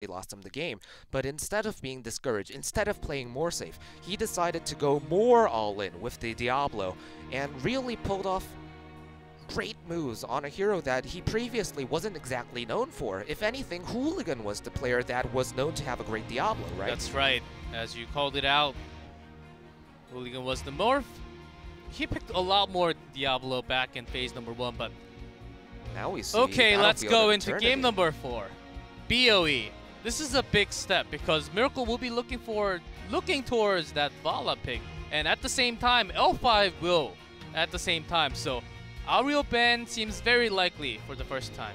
they lost him the game. But instead of being discouraged, instead of playing more safe, he decided to go more all-in with the Diablo and really pulled off great moves on a hero that he previously wasn't exactly known for. If anything, Hooligan was the player that was known to have a great Diablo, right? That's right. As you called it out, Hooligan was the morph. He picked a lot more Diablo back in phase number 1, but now we see okay, let's go of into Eternity. game number 4. BOE. This is a big step because Miracle will be looking towards that Vala pick, and at the same time, L5 will at the same time. So Auriel ban seems very likely for the first time.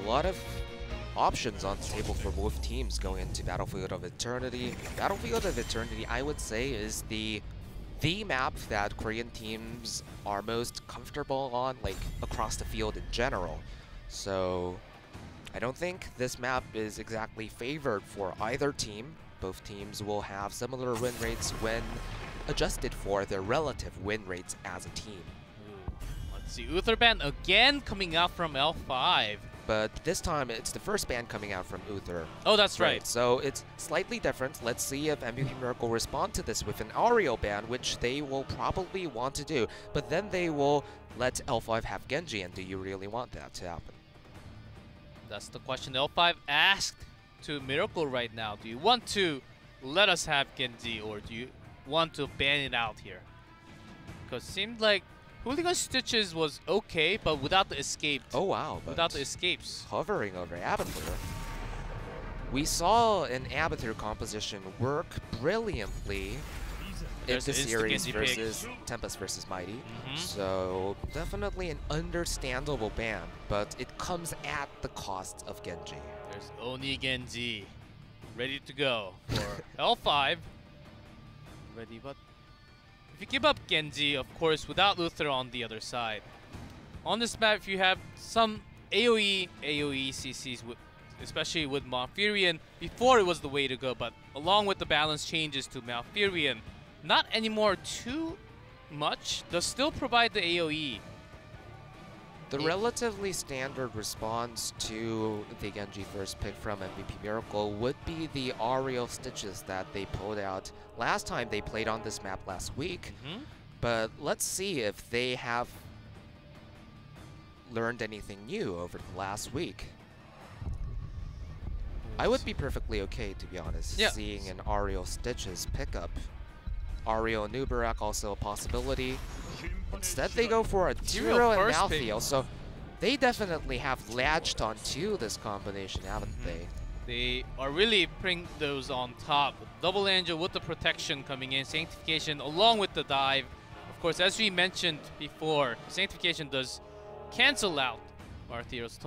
A lot of options on the table for both teams going into Battlefield of Eternity. Battlefield of Eternity, I would say, is the map that Korean teams are most comfortable on, like across the field in general. So I don't think this map is exactly favored for either team. Both teams will have similar win rates when adjusted for their relative win rates as a team. Let's see, Uther ban again coming out from L5. But this time, it's the first ban coming out from Uther. Oh, that's right. So it's slightly different. Let's see if MVP Miracle respond to this with an Auriel ban, which they will probably want to do. But then they will let L5 have Genji, and do you really want that to happen? That's the question L5 asked to Miracle right now. Do you want to let us have Genji, or do you want to ban it out here? Because it seemed like Hooligan Stitches was okay, but without the escape. Oh wow. Without the escapes. Hovering over Abathur. We saw an Abathur composition work brilliantly in the series versus Tempest versus Mighty. So definitely an understandable ban, but it comes at the cost of Genji. There's Oni Genji ready to go for L5. Ready, but if you give up Genji, of course, without Luther on the other side. On this map, if you have some AoE CCs, especially with Malfurion, before it was the way to go, but along with the balance changes to Malfurion, not anymore too much, does still provide the AoE. The relatively standard response to the Genji first pick from MVP Miracle would be the Auriel Stitches that they pulled out last time they played on this map last week. But let's see if they have learned anything new over the last week. I would be perfectly okay, to be honest, seeing an Auriel Stitches pickup. Auriel Nubarak also a possibility. Instead, they go for a Tiro and Malthael, so they definitely have latched onto this combination, haven't they? They are really putting those on top. Double Angel with the protection coming in, Sanctification along with the dive. Of course, as we mentioned before, Sanctification does cancel out Marthiro's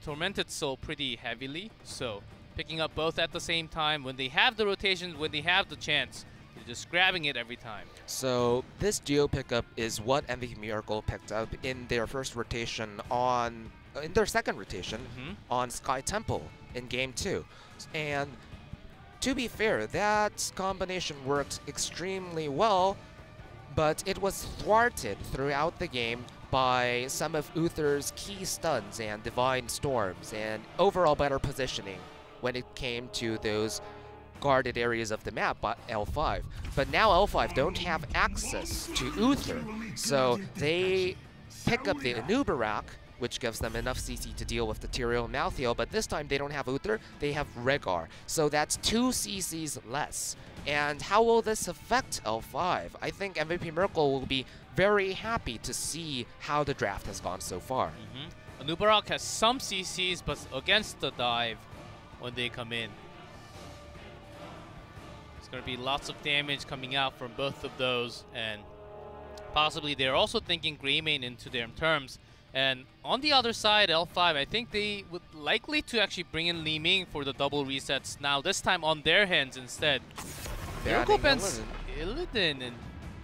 Tormented Soul pretty heavily, so picking up both at the same time when they have the rotations, when they have the chance. They're just grabbing it every time. So this Geo pickup is what MVP Miracle picked up in their first rotation on, in their second rotation on Sky Temple in Game 2. And to be fair, that combination worked extremely well, but it was thwarted throughout the game by some of Uther's key stuns and Divine Storms and overall better positioning when it came to those guarded areas of the map by L5. But now L5 don't have access to Uther, so they pick up the Anubarak, which gives them enough CC to deal with the Tyrael and Malthael, but this time they don't have Uther, they have Rehgar. So that's 2 CCs less. And how will this affect L5? I think MVP Miracle will be very happy to see how the draft has gone so far. Anubarak has some CCs, but against the dive when they come in. Going to be lots of damage coming out from both of those, and possibly they're also thinking Greymane into their terms. And on the other side, L5, I think they would likely to actually bring in Li Ming for the double resets now, this time on their hands instead. Miracle bans Illidan, and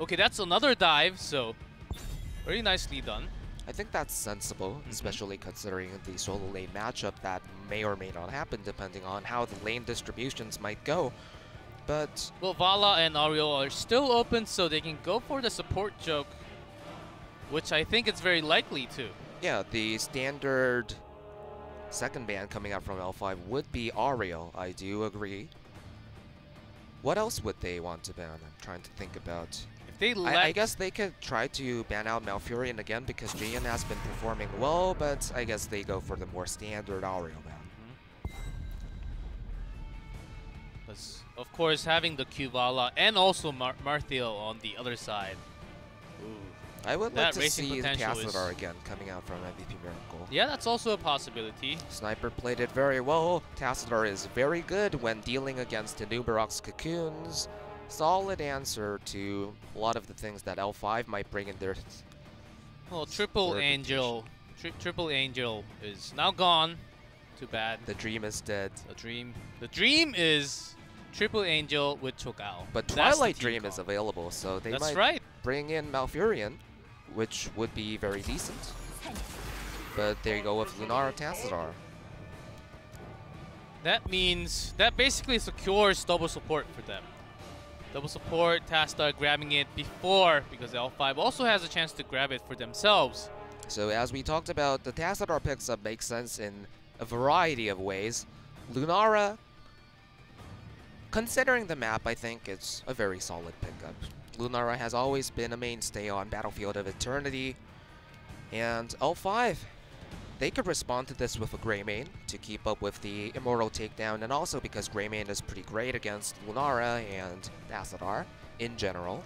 okay, that's another dive, so very nicely done. I think that's sensible, especially considering the solo lane matchup that may or may not happen depending on how the lane distributions might go. But well, Vala and Auriel are still open, so they can go for the support joke, which I think it's very likely to. Yeah, the standard second ban coming out from L5 would be Ariel. I do agree. What else would they want to ban? I'm trying to think about. If they let I guess they could try to ban out Malfurion again because Jaehyun has been performing well, but I guess they go for the more standard Ariel ban. Of course, having the Qvala and also Marthiel on the other side. Ooh. I would like to racing see potential Tassadar again coming out from MVP Miracle. Yeah, that's also a possibility. Sniper played it very well. Tassadar is very good when dealing against Anubarak's Cocoons. Solid answer to a lot of the things that L5 might bring in their... Well, Triple Angel is now gone. Too bad. The dream is dead. The dream is Triple Angel with Chokao. But Twilight Dream is available, so they might bring in Malfurion, which would be very decent. But there you go with Lunara Tassadar. That means that basically secures double support for them. Double support, Tassadar grabbing it before, because L5 also has a chance to grab it for themselves. So as we talked about, the Tassadar picks up makes sense in a variety of ways. Lunara, considering the map, I think it's a very solid pickup. Lunara has always been a mainstay on Battlefield of Eternity, and L5, they could respond to this with a Greymane to keep up with the Immortal takedown, and also because Greymane is pretty great against Lunara and Tassadar in general.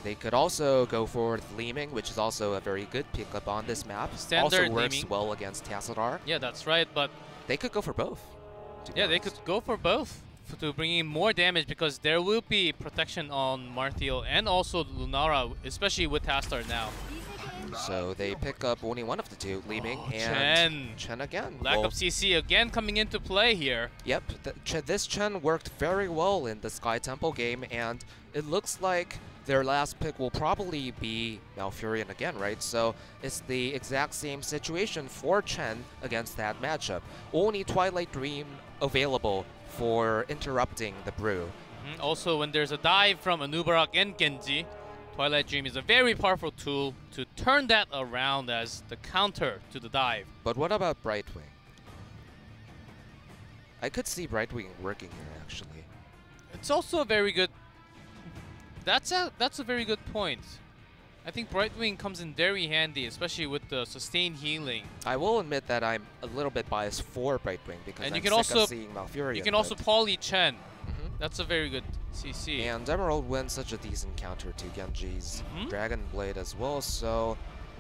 They could also go for Gleaming, which is also a very good pickup on this map. Standard also works Gleaming. well against Tassadar. Yeah, that's right, but... They could go for both. Yeah, they could go for both to bring in more damage, because there will be protection on Marthiel and also Lunara, especially with Tassadar now. So they pick up only one of the two, Gleaming and Chen again. Lack of CC again coming into play here. Yep, this Chen worked very well in the Sky Temple game, and it looks like their last pick will probably be Malfurion again, right? So it's the exact same situation for Chen against that matchup. Only Twilight Dream available for interrupting the brew. Also, when there's a dive from Anubarak and Genji, Twilight Dream is a very powerful tool to turn that around as the counter to the dive. But what about Brightwing? I could see Brightwing working here, actually. It's also a very good... That's a very good point. I think Brightwing comes in very handy, especially with the sustained healing. I will admit that I'm a little bit biased for Brightwing because I'm sick of seeing Malfurion. You can also poly Chen. That's a very good CC. And Emerald wins such a decent counter to Genji's Dragon Blade as well, so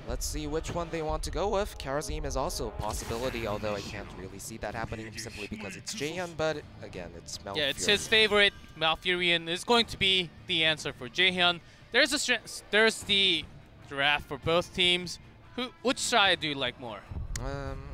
let's see which one they want to go with. Karazim is also a possibility, although I can't really see that happening simply because it's Jaehyun, but again, it's Malfurion. Yeah, it's his favorite. Malfurion is going to be the answer for Jaehyun. There's the draft for both teams. Which side do you like more?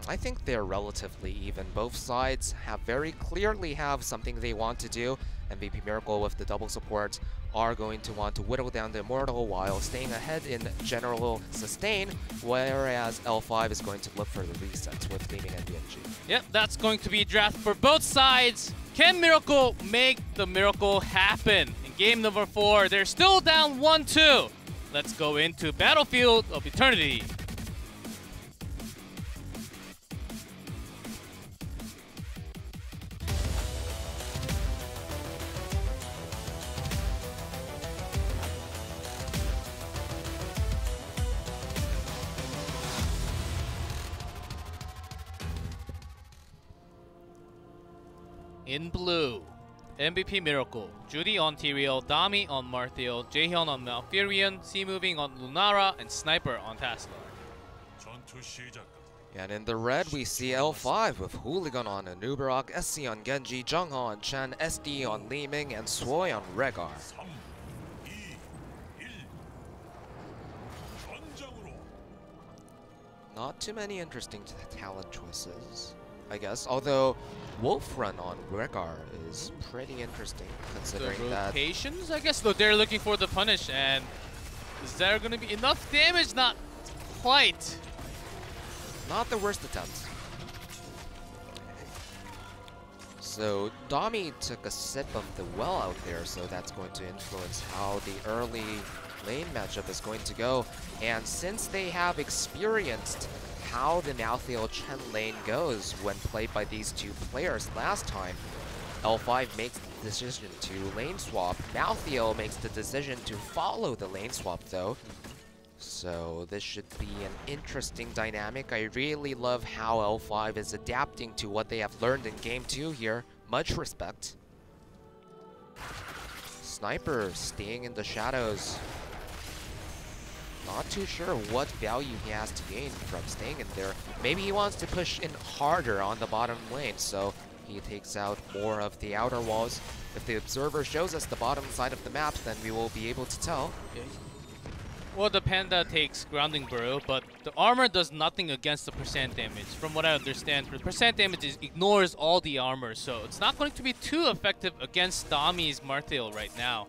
I think they're relatively even. Both sides very clearly have something they want to do. MVP Miracle with the double support are going to want to whittle down the Immortal while staying ahead in general sustain, whereas L5 is going to look for the resets with Gleaming and BNG. Yep, that's going to be draft for both sides. Can Miracle make the miracle happen? In game number 4, they're still down 1-2. Let's go into Battlefield of Eternity. In blue, MVP Miracle, Judy on Tyrael, Dami on Marthiel, Jaehyun on Malfurion, C-Moving on Lunara, and Sniper on Tassadar. And in the red, we see L5 with Hooligan on Anubarak, SC on Genji, Jungho on Chen, SD on Li-Ming, and Swoi on Rehgar. Not too many interesting talent choices, I guess. Although Wolf Run on Rehgar is pretty interesting, considering the that rotations, I guess, though they're looking for the punish, and is there going to be enough damage? Not quite. Not the worst attempt. So Dami took a sip of the well out there, so that's going to influence how the early lane matchup is going to go. And since they have experienced how the Malthael Chen lane goes when played by these two players last time. L5 makes the decision to lane swap. Malthael makes the decision to follow the lane swap though. So this should be an interesting dynamic. I really love how L5 is adapting to what they have learned in Game 2 here. Much respect. Sniper staying in the shadows. Not too sure what value he has to gain from staying in there. Maybe he wants to push in harder on the bottom lane, so he takes out more of the outer walls. If the observer shows us the bottom side of the map, then we will be able to tell. Okay. Well, the Panda takes Grounding Burrow, but the armor does nothing against the percent damage. From what I understand, the percent damage ignores all the armor, so it's not going to be too effective against Dami's Malthael right now.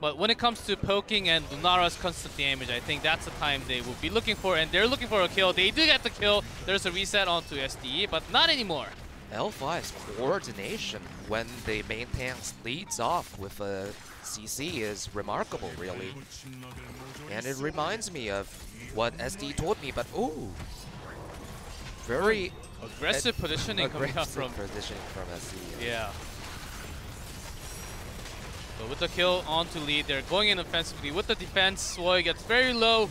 But when it comes to poking and Lunara's constant damage, I think that's the time they will be looking for, and they're looking for a kill. They do get the kill. There's a reset onto SDE, but not anymore. L5's coordination when the main tank leads off with a CC is remarkable, really. And it reminds me of what SD told me, but ooh, very aggressive positioning coming out from SD. Yeah. So with the kill onto lead, they're going in offensively. With the defense, Swoi gets very low.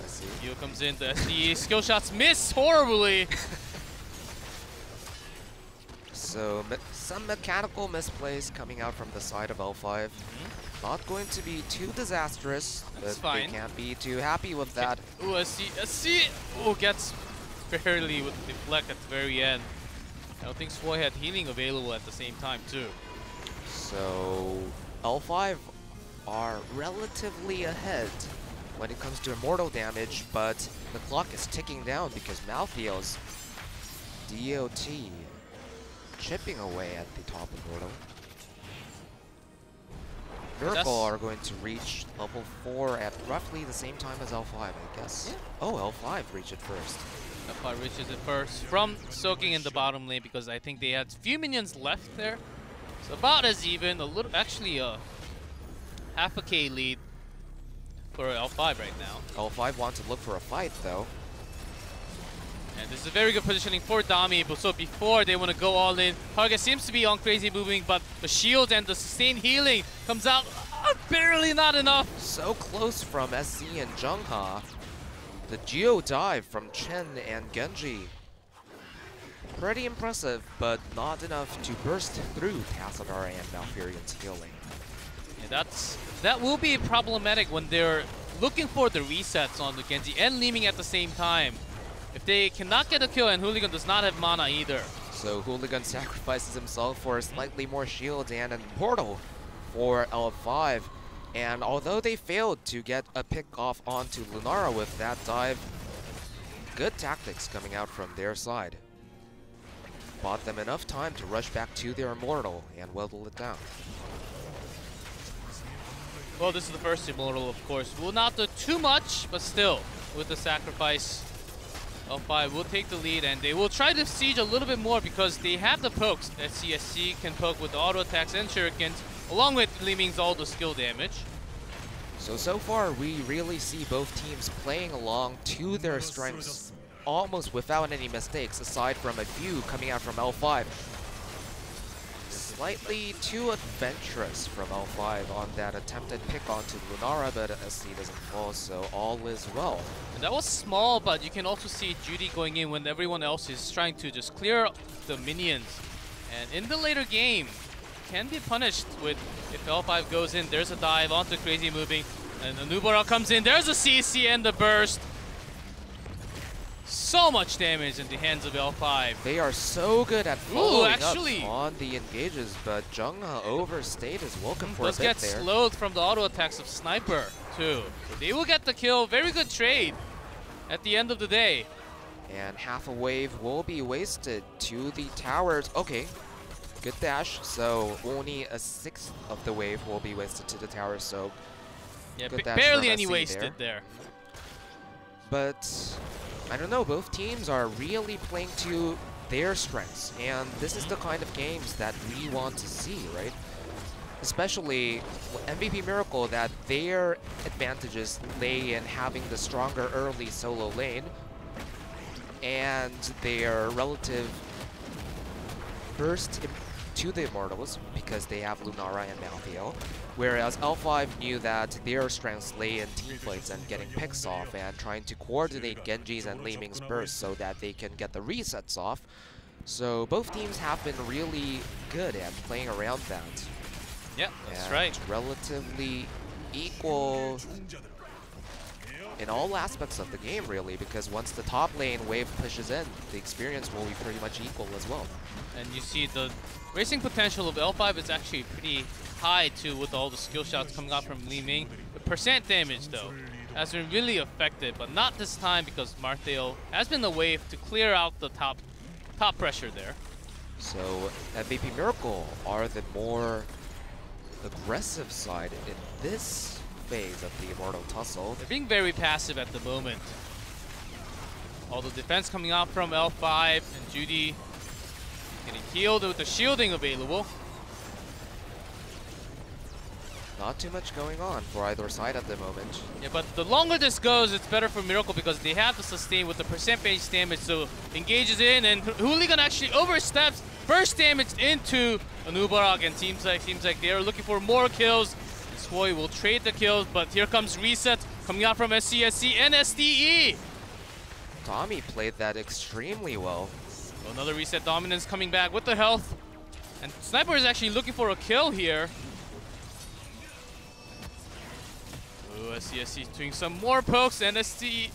SC. Yu comes in, the SDE skill shots miss horribly. So some mechanical misplays coming out from the side of L5. Not going to be too disastrous, That's but fine. they can't be too happy with that. Ooh, SC! Ooh, gets barely with the deflect at the very end. I don't think Swoi had healing available at the same time too. So L5 are relatively ahead when it comes to immortal damage, but the clock is ticking down because Malthael's DOT chipping away at the top immortal. Miracle are going to reach level 4 at roughly the same time as L5, I guess. Yeah. Oh, L5 reached it first. L5 reaches it first from soaking in the bottom lane because I think they had few minions left there. So about as even, a little, actually half a K lead for L5 right now. L5 wants to look for a fight though. And this is a very good positioning for Dami, but so before they want to go all in, Target seems to be on crazy moving, but the shield and the sustained healing comes out barely not enough. So close from SC and Jungha. The Geo dive from Chen and Genji. Pretty impressive, but not enough to burst through Tassadar and Malfurion's healing. Yeah, that will be problematic when they're looking for the resets on the Genji and Leeming at the same time. If they cannot get a kill, and Hooligan does not have mana either. So Hooligan sacrifices himself for slightly more shield and a portal for L5. And although they failed to get a pick off onto Lunara with that dive, good tactics coming out from their side. Bought them enough time to rush back to their immortal and whittle it down. Well, this is the first immortal, of course. Will not do too much, but still, with the sacrifice, L5 will take the lead, and they will try to siege a little bit more because they have the pokes. SC can poke with auto attacks and shurikens, along with Leeming's all the skill damage. So far, we really see both teams playing along to their strengths almost without any mistakes, aside from a few coming out from L5. Slightly too adventurous from L5 on that attempted pick onto Lunara, but SC doesn't fall, so all is well. And that was small, but you can also see Judy going in when everyone else is trying to just clear the minions. And in the later game, can be punished with if L5 goes in. There's a dive onto Crazy Moving, and the Nubara comes in. There's a CC and the burst. So much damage in the hands of L5. They are so good at following up actually on the engages, but Jungha overstayed his welcome for a does bit get there. slowed from the auto attacks of Sniper too. So they will get the kill. Very good trade at the end of the day. And half a wave will be wasted to the towers. Okay, good dash. So only a sixth of the wave will be wasted to the towers. So yeah, good dash barely from any SC wasted there. But I don't know, both teams are really playing to their strengths, and this is the kind of games that we want to see, right? especially MVP Miracle, that their advantages lay in having the stronger early solo lane and their relative burst to the Immortals because they have Lunara and Malthael, whereas L5 knew that their strengths lay in teamfights and getting picks off and trying to coordinate Genji's and Li Ming's bursts so that they can get the resets off. So both teams have been really good at playing around that. Yeah, that's and right. Relatively equal in all aspects of the game, really, because once the top lane wave pushes in, the experience will be pretty much equal as well. And you see the racing potential of L5 is actually pretty high too, with all the skill shots coming out from Li Ming. The percent damage though has been really effective, but not this time because Malthael has been the wave to clear out the top pressure there. So MVP Miracle are the more aggressive side in this phase of the Immortal Tussle. They're being very passive at the moment. All the defense coming out from L5 and Judy getting healed with the shielding available. Not too much going on for either side at the moment. Yeah, but the longer this goes, it's better for Miracle because they have the sustain with the percent-based damage, so engages in, and Hooligan actually oversteps, burst damage into Anubarak, and seems like they are looking for more kills. Swoi will trade the kills, but here comes Reset coming out from SCSC and SDE. Tommy played that extremely well. So another Reset dominance coming back with the health, and Sniper is actually looking for a kill here. SCSC is doing some more pokes, and SDE.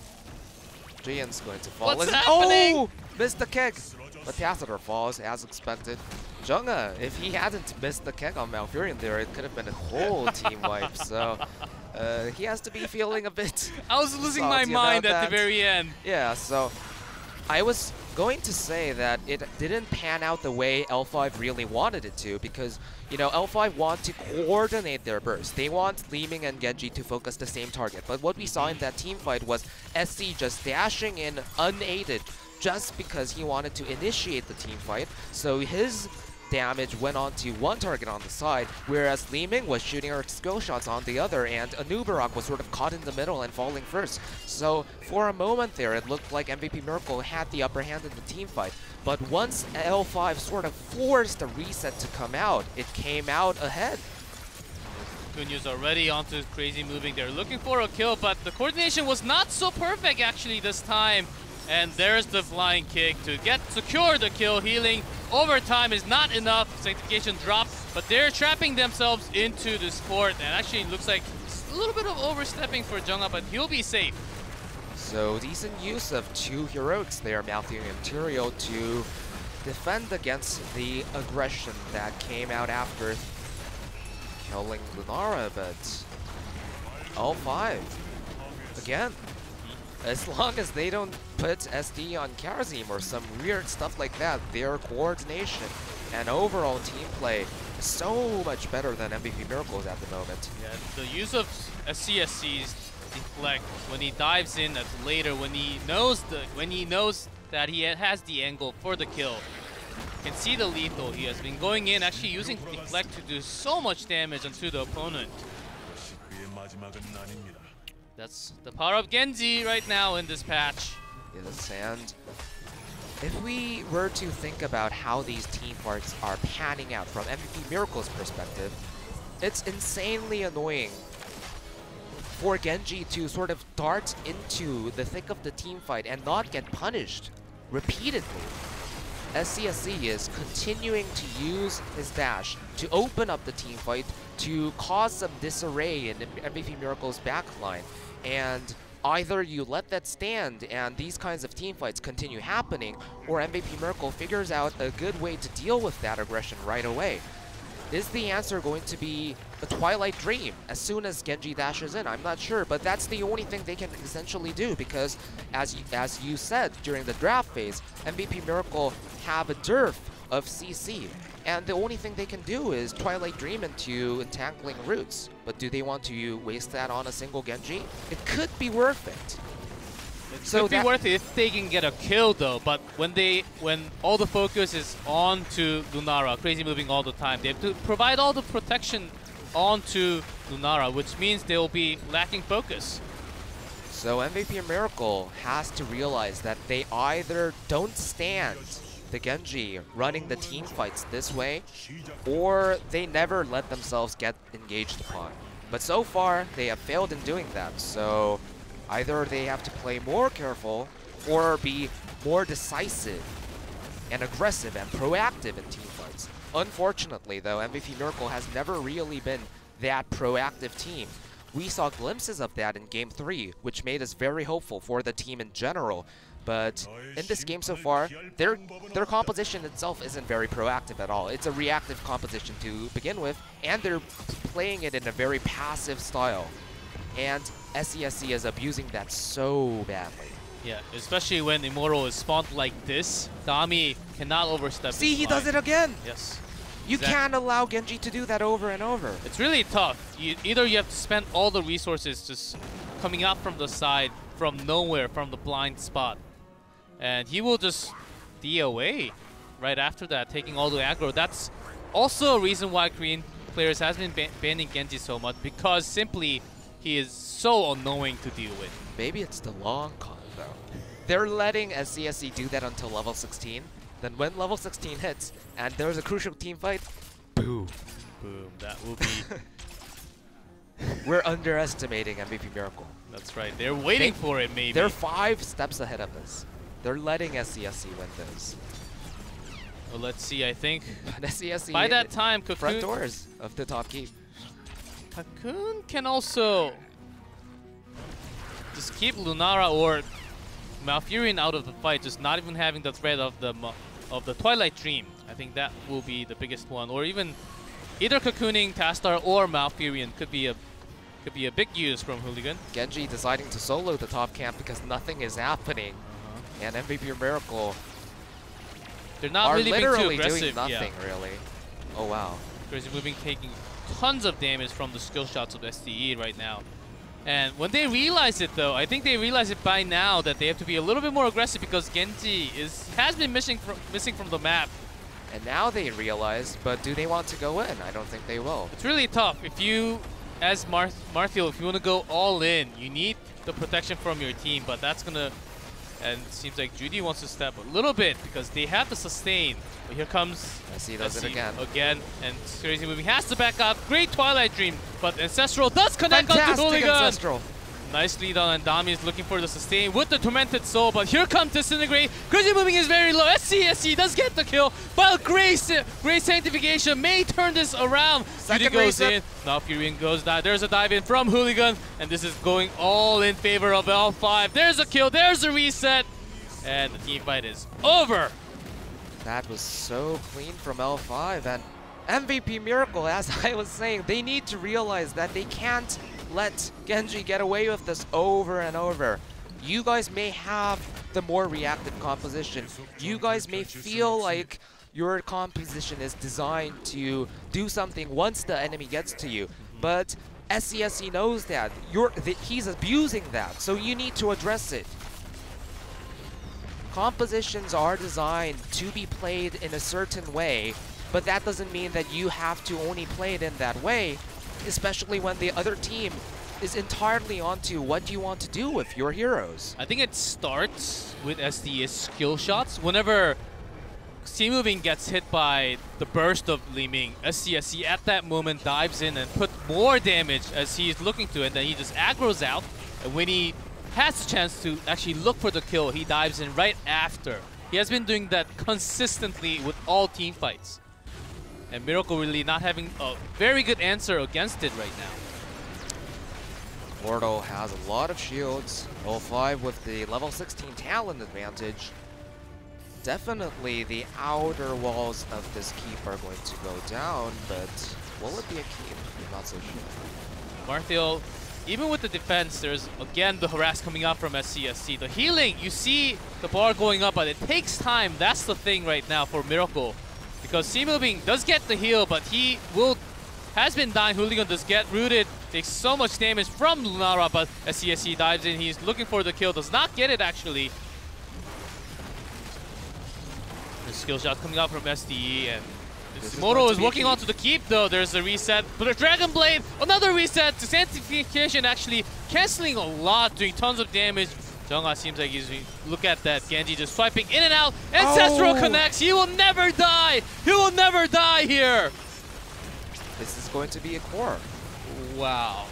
Jian's going to fall. What's happening? Oh! Missed the kick! But Tassador falls as expected. Zhenghe, if he hadn't missed the kick on Malfurion there, it could have been a whole team wipe. So he has to be feeling a bit I was losing my mind at the very end. Yeah, so I was going to say that it didn't pan out the way L5 really wanted it to, because, you know, L5 want to coordinate their burst. They want Li Ming and Genji to focus the same target. But what we saw in that team fight was SC just dashing in unaided just because he wanted to initiate the team fight. So his damage went on to one target on the side, whereas Li Ming was shooting her skill shots on the other, and Anubarak was sort of caught in the middle and falling first. So for a moment there, it looked like MVP Miracle had the upper hand in the team fight. But once L5 sort of forced the reset to come out, it came out ahead. Kunya's already onto Crazy moving. They're looking for a kill, but the coordination was not so perfect actually this time. And there's the flying kick to secure the kill. Healing over time is not enough. Sanctification dropped, but they're trapping themselves into this fort. And actually it looks like a little bit of overstepping for Zhenghe, but he'll be safe. So decent use of two heroics there, Malthael and Tyrael, to defend against the aggression that came out after killing Lunara, but L5 again. As long as they don't put SD on Karazim or some weird stuff like that, their coordination and overall team play is so much better than MVP Miracles at the moment. Yeah, the use of SCSC's deflect when he dives in at later, when he knows that he has the angle for the kill. You can see the lethal. He has been going in, actually using deflect to do so much damage onto the opponent. That's the power of Genji right now in this patch. Yes, and if we were to think about how these team fights are panning out from MVP Miracle's perspective, it's insanely annoying for Genji to sort of dart into the thick of the team fight and not get punished repeatedly. SCSC is continuing to use his dash to open up the team fight, to cause some disarray in MVP Miracle's backline. And either you let that stand and these kinds of team fights continue happening, or MVP Miracle figures out a good way to deal with that aggression right away. Is the answer going to be a Twilight Dream as soon as Genji dashes in? I'm not sure, but that's the only thing they can essentially do, because as you said during the draft phase, MVP Miracle have a dearth of CC, and the only thing they can do is Twilight Dream into entangling roots. But do they want to waste that on a single Genji? It could be worth it. It could be worth it if they can get a kill though, but when all the focus is on to Lunara, Crazy moving all the time, they have to provide all the protection onto Lunara, which means they'll be lacking focus. So MVP Miracle has to realize that they either don't stand the Genji running the team fights this way, or they never let themselves get engaged upon. But so far, they have failed in doing that, so either they have to play more careful or be more decisive and aggressive and proactive in team fights. Unfortunately, though, MVP Miracle has never really been that proactive team. We saw glimpses of that in Game 3, which made us very hopeful for the team in general. But in this game so far, their composition itself isn't very proactive at all. It's a reactive composition to begin with, and they're playing it in a very passive style. And SCSC is abusing that so badly. Yeah, especially when Immortal is spawned like this. Dami cannot overstep. See, he does it again! Yes. You can't allow Genji to do that over and over. It's really tough. Either you have to spend all the resources just coming out from the side, from nowhere, from the blind spot. And he will just DOA right after that, taking all the aggro. That's also a reason why Korean players has been banning Genji so much, because simply he is so annoying to deal with. Maybe it's the long con, though. They're letting SCSC do that until level 16. Then when level 16 hits, and there's a crucial team fight, boom. Boom, that will be... We're underestimating MVP Miracle. That's right, they're waiting for it, maybe. They're 5 steps ahead of us. They're letting SCSC win this. Well, let's see, I think... SCSC by that time, Cocoon... front doors of the top keep. Cocoon can also just keep Lunara or Malfurion out of the fight, just not even having the threat of the Twilight Dream. I think that will be the biggest one, or even either cocooning Tastar or Malfurion could be a big use from Hooligan. Genji deciding to solo the top camp because nothing is happening, and MVP Miracle they're not are really literally being too aggressive. doing nothing really. Oh wow! Crazy Moving taking tons of damage from the skill shots of SDE right now. And when they realize it, though, I think they realize it by now that they have to be a little bit more aggressive because Genji has been missing from the map. And now they realize, but do they want to go in? I don't think they will. It's really tough. If you, as Marthiel, if you want to go all in, you need the protection from your team, but that's going to... And it seems like Judy wants to step a little bit because they have the sustain. But here comes SC does it again. And Crazy Moving has to back up. Great Twilight Dream, but Ancestral does connect onto Hooligan. Ancestral. Nice lead on, and Dami is looking for the sustain with the Tormented Soul, but here comes Disintegrate. Crazy Moving is very low. SC does get the kill, but Great Sanctification may turn this around. Judy goes in. Now Furion goes down. There's a dive in from Hooligan, and this is going all in favor of L5. There's a kill, there's a reset, and the team fight is over. That was so clean from L5, and MVP Miracle, as I was saying, they need to realize that they can't let Genji get away with this over and over. You guys may have the more reactive composition. You guys may feel like your composition is designed to do something once the enemy gets to you, but SCSC knows that. He's abusing that, so you need to address it. Compositions are designed to be played in a certain way, but that doesn't mean that you have to only play it in that way, especially when the other team is entirely onto what you want to do with your heroes. I think it starts with SD's skill shots. Whenever C-Moving gets hit by the burst of Li Ming, SCSC at that moment dives in and puts more damage as he's looking to it, then he just aggroes out, and when he has a chance to actually look for the kill, he dives in right after. He has been doing that consistently with all team fights. And Miracle really not having a very good answer against it right now. Mortal has a lot of shields. L5 with the level 16 talent advantage. Definitely the outer walls of this keep are going to go down, but will it be a keep? I'm not so sure. Marthiel, even with the defense, there's again the harass coming out from SCSC. The healing, you see the bar going up, but it takes time. That's the thing right now for Miracle. Because C-Moving does get the heal, but he has been dying. Hooligan does get rooted, takes so much damage from Lunara, but SCSC dives in. He's looking for the kill, does not get it actually. The skill shot coming out from SDE, and Moro is working on to the keep though. There's a reset. But a Dragon Blade, another reset to Sanctification, actually canceling a lot, doing tons of damage. Jungha seems like he's, look at that, Genji just swiping in and out. Ancestral connects, he will never die! He will never die here! This is going to be a core. Wow.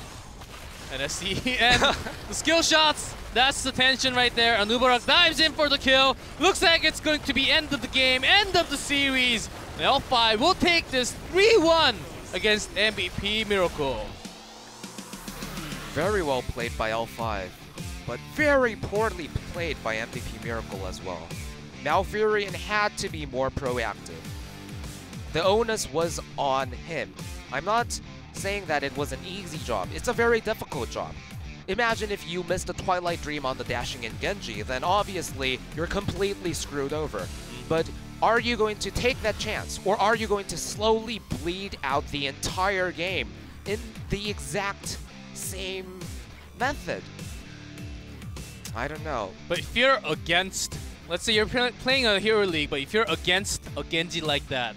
And SC, and the skill shots, that's the tension right there. Anubarak dives in for the kill. Looks like it's going to be end of the game, end of the series. And L5 will take this 3-1 against MVP Miracle. Very well played by L5, but very poorly played by MVP Miracle as well. Malfurion had to be more proactive. The onus was on him. I'm not saying that it was an easy job. It's a very difficult job. Imagine if you missed a Twilight Dream on the dashing in Genji, then obviously you're completely screwed over. But are you going to take that chance, or are you going to slowly bleed out the entire game in the exact same method? I don't know. But if you're against, let's say you're playing a Hero League, but if you're against a Genji like that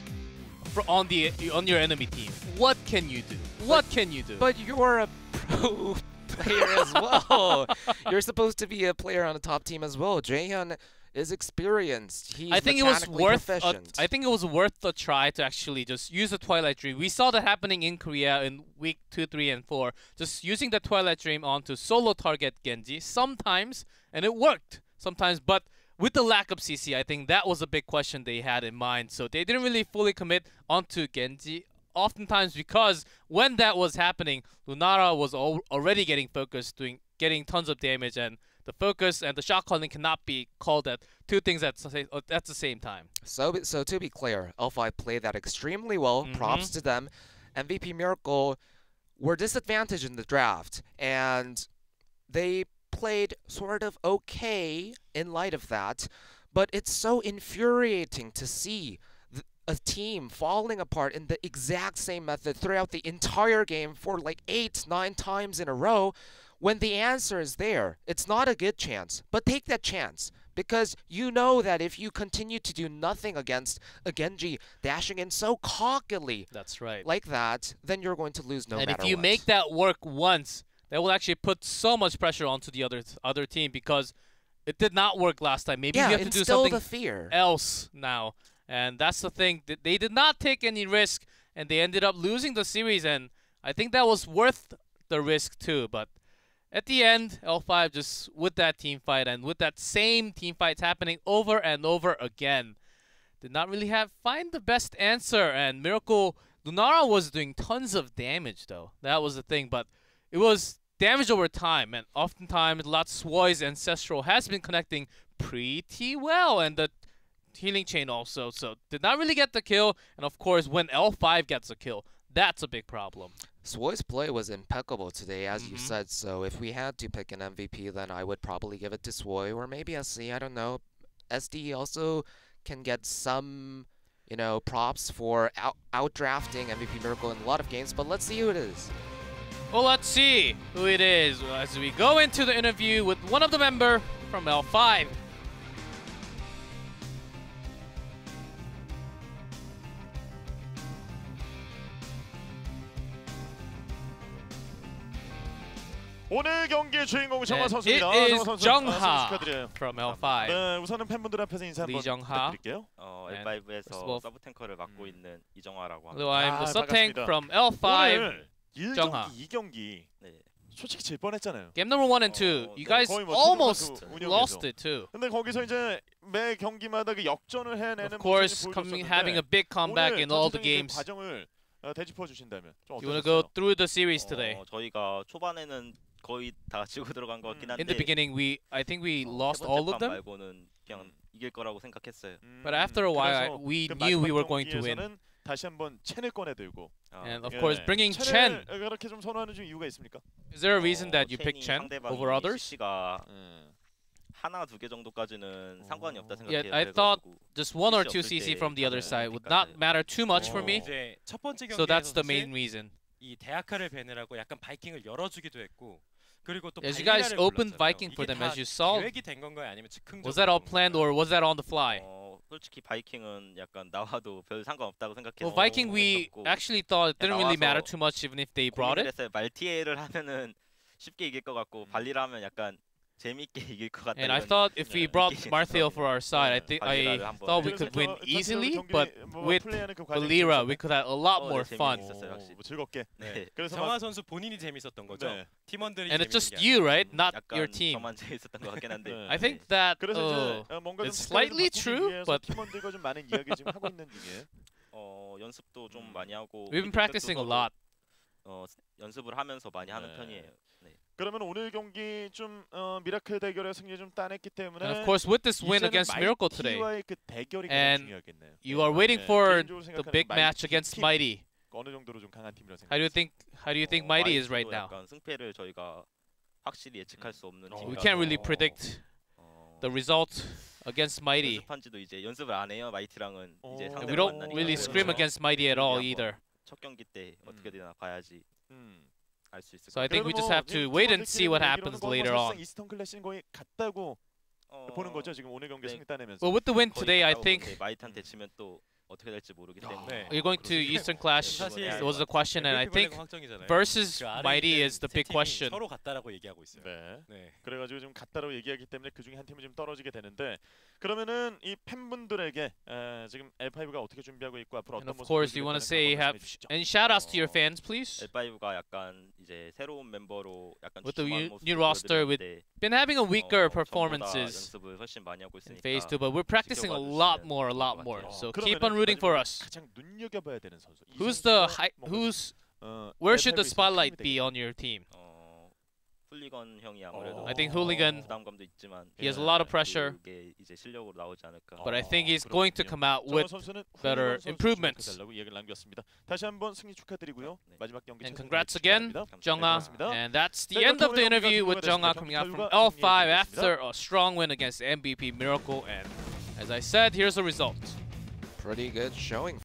on your enemy team, what can you do? What can you do? But you're a pro player as well. You're supposed to be a player on a top team as well. Jaehyun is experienced. He's I think it was worth proficient. a try to actually just use the Twilight Dream. We saw that happening in Korea in week 2, 3, and 4. Just using the Twilight Dream onto solo target Genji sometimes, and it worked sometimes. But with the lack of CC, I think that was a big question they had in mind. So they didn't really fully commit onto Genji. Oftentimes because when that was happening, Lunara was already getting focused, getting tons of damage, and the focus and the shot calling cannot be called at two things at the same time. So to be clear, L5 played that extremely well. Props to them. MVP Miracle were disadvantaged in the draft, and they played sort of okay in light of that. But it's so infuriating to see a team falling apart in the exact same method throughout the entire game for like 8, 9 times in a row, when the answer is there. It's not a good chance, but take that chance, because you know that if you continue to do nothing against a Genji dashing in so cockily, that's right, like that, then you're going to lose no matter what. And if you make that work once, that will actually put so much pressure onto the other team, because it did not work last time. Maybe you have to do something else now. And that's the thing. They did not take any risk, and they ended up losing the series. And I think that was worth the risk too. But at the end, L5 just with that team fight and with that same team fights happening over and over again, did not really find the best answer. And Miracle Lunara was doing tons of damage though. That was the thing. But it was damage over time, and oftentimes Latsuoi's Ancestral has been connecting pretty well, and the healing chain also, so did not really get the kill. And of course, when L5 gets a kill, that's a big problem. Suoi's play was impeccable today, as you said, so if we had to pick an MVP, then I would probably give it to Suoi, or maybe SC, I don't know. SD also can get some, props for outdrafting MVP Miracle in a lot of games, but let's see who it is. Well, let's see who it is as we go into the interview with one of the members from L5. 오늘 경기의 주인공 정하 선수입니다. It is Jungha from L5. 네, 우선은 팬분들 앞에서 인사 한번 부탁드릴게요. L5에서 서브 탱커를 맡고 있는 이정하라고 합니다. Hello, I'm the sub tank from L5. Jungha. 1경기, 2경기. 네. 솔직히 질 뻔했잖아요. Game number 1 and 2, you guys almost lost it too. 근데 거기서 이제 매 경기마다 그 역전을 해내는 Of course, having a big comeback in all the games. 과정을 되짚어 주신다면 좀 You want to go through the series today? 저희가 초반에는 거의 다 지고 들어간 것 같긴 한데. In the beginning, I think we lost all of them. 말고는 그냥 이길 거라고 생각했어요. But after a while, we knew we were going to win. 다시 한번 첸을 꺼내 들고. And of course, bringing Chen. 그렇게 좀 선호하는 중 이유가 있습니까? Is there a reason that you picked Chen over others? 하나 두 개 정도까지는 상관이 없다 생각해요. Yeah, I thought just 1 or 2 CC from the other side would not matter too much for me. 첫 번째 So that's the main reason. 이 대학카를 배느라고 약간 바이킹을 열어주기도 했고, 그리고 또 as you guys opened Viking for them, as you saw, 계획이 된 건가요, 아니면 즉흥적으로? was that all planned or was that on the fly? 솔직히 바이킹은 약간 나와도 별 상관없다고 생각해서. Well, Viking, we 했었고, actually thought it didn't really matter 나와서 too much even if they brought 고민을 it. 했어요. 말티에를 하면은 쉽게 이길 것 같고 발리를 하면 약간 재밌게 이길 것 같다. And I 이런 thought if we brought 느낌이 Marthiel 있어서. for our side, I thought we could win easily, but with Valera we could have a lot more fun. 재밌었어요, 확실히. 즐겁게. 네. 그래서 정하 선수 본인이 재밌었던 거죠. 네. 팀원들이 And it's 재밌는 just 게 you, right? Not 약간 your team. 저만 재밌었던 것 같긴 한데. 네. I think that 그래서 이제 뭔가 좀 it's 스타일을 slightly 바꾸기 true, 위해서 but 팀원들과 좀 많은 이야기 지금 하고 있는 중에. 연습도 좀 많이 하고. we've been practicing a lot. 연습을 하면서 많이 하는 네. 편이에요. 네. 그러면 오늘 경기 좀 미라클 대결의 승리 좀 따냈기 때문에 And of course, with this win against Miracle today, 마이티와의 그 대결이 and 중요하겠네요. you are waiting 네, for 개인적으로 the 생각하는 big 마이티 match against 팀, Mighty. 어느 정도로 좀 강한 팀이라고 How do you 생각하세요? think Mighty is right now? 약간 승패를 저희가 확실히 예측할 수 없는 팀이라서. We can't really predict the result against Mighty. 연습한지도 이제 연습을 안 해요. 마이티랑은 이제 And 상대로 we don't 만나니까. really 그렇죠. scrim against Mighty at all 한번 either. 첫 경기 때 어떻게 되나 봐야지 알 수 있을 So I 것 같아요. think we just have to wait and see what happens later on. 이스턴 클래식은 거의 같다고 보는 거죠. 지금 오늘 경기 네. 승리 따내면서. Well, with the win 거의 today, I 같다고 think 보는데 마이티한테 지면 또 어떻게 될지 모르기 때문에. 네. we're going to Eastern Clash. 사실 Was the question, and I think versus Mighty is the big question. 서로 같다라고 얘기하고 있어요. 네. 네. 그래가지고 좀 같다고 얘기하기 때문에 그 중에 한 팀은 좀 떨어지게 되는데 그러면은 이 팬분들에게 지금 L5가 어떻게 준비하고 있고 앞으로 And 어떤 of course, you 모습을 want to 보여줄지 say 한번 have 말씀해 주시죠. any shout outs to your fans, please. L5가 약간 이제 새로운 멤버로 약간 With the 주춤한 new 모습을 roster, with 보여드렸는데, Been having a weaker 전보다 performances 연습을 훨씬 많이 하고 in 있으니까 Phase 2, but we're practicing a lot more. So keep on rooting for us. 가장 눈여겨봐야 되는 선수. 이 Who's the 선수가 뭔가 where should the L5에서 spotlight 힘이 be on your team? 훌리건 형이 아무래도 I think Hooligan, 부담감도 있지만 he has a lot of pressure, 그게 이제 실력으로 나오지 않을까. but I think he's going to come out with better improvements. 이야기를 남겼습니다. 다시 한번 승리 축하드리고요. 네. 마지막 경기 And 최선을 congrats 다하시기 again, 바랍니다. Jungha. 고맙습니다. And that's the 자, end of the 이렇게 오늘 interview 경기가 with Jungha 됐습니다. coming out from 경기 L5 결과가 after a strong win against MVP Miracle. And as I said, here's the result. Pretty good showing